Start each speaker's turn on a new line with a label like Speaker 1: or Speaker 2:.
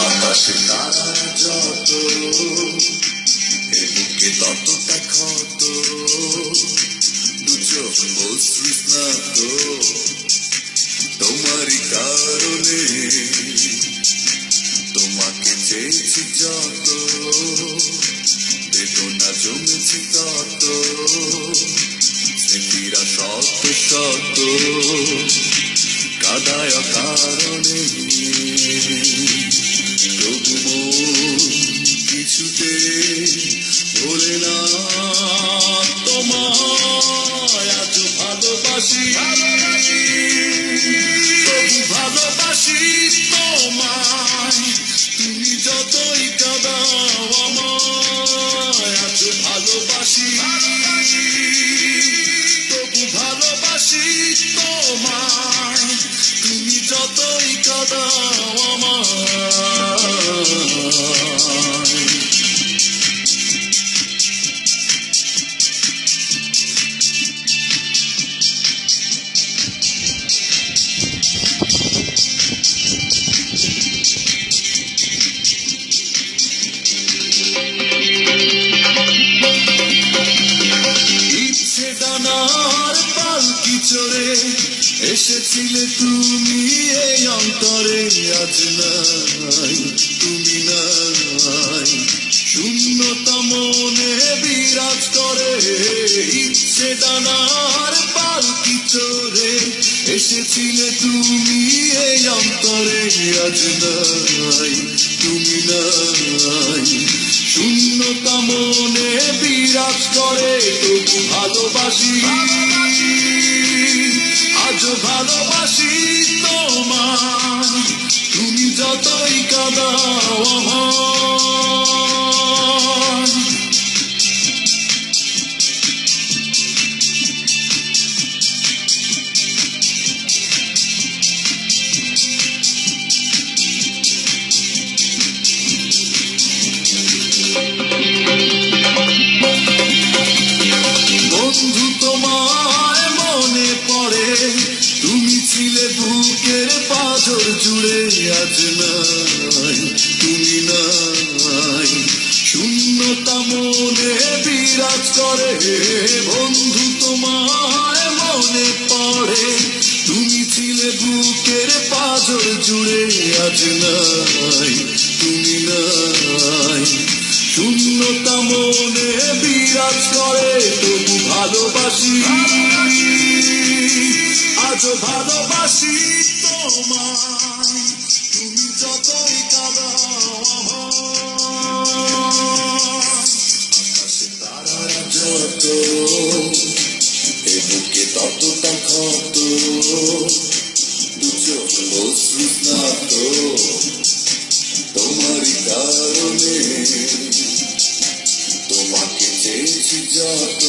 Speaker 1: আকাশে তারা যত এ বুকে ততটা ক্ষত, দু চোখ অশ্রু স্নাত তোমারই কারণে। তোমাকে চেয়েছি যত, বেদনা জমেছি তত, স্মৃতিরা শত শত কাদায় কারণে। তবু মন কিছুতে ভোলে না তোমায়, আজ ভালোবাসি তবু ভালোবাসি তোমায়, তুমি যতই কাঁদাও আমায়। আজ ভালোবাসি তবু ভালোবাসি তোমায়, তুমি যতই কাঁদাও আমায়। ইচ্ছে ডানার পালকি চড়ে এসেছিলে তুমি এই অন্তরে, আজ নাই তুমি নাই, শূন্যতা মনে বিরাজ করে। ইচ্ছে ডানার পালকি চড়ে এসেছিলে তুমি এই অন্তরে, আজ নাই তুমি নাই, শূন্যতা মনে বিরাজ করে। তবু ভালোবাসি আজ ভালোবাসি তোমায়, তুমি যতই কাঁদাও আমায়। বন্ধু তোমায় মনে পড়ে, তুমি ছিলে বুকের পাঁজর জুড়ে, আজ নাই তুমি নাই, শূন্যতা মনে বিরাজ করে। বন্ধু তোমায় মনে পড়ে, তুমি ছিলে বুকের পাঁজর জুড়ে, আজ নাই তুমি নাই, শূন্যতা মনে বিরাজ করে। তবু ভালোবাসি আজ ভালোবাসি তোমায়, তুমি যতই কাঁদাও আমায়। আকাশে তারারা যত এ বুকে ততটা ক্ষত, দু চোখ অশ্রু স্নাত তোমারই কারণে। তোমাকে চেয়েছি যত,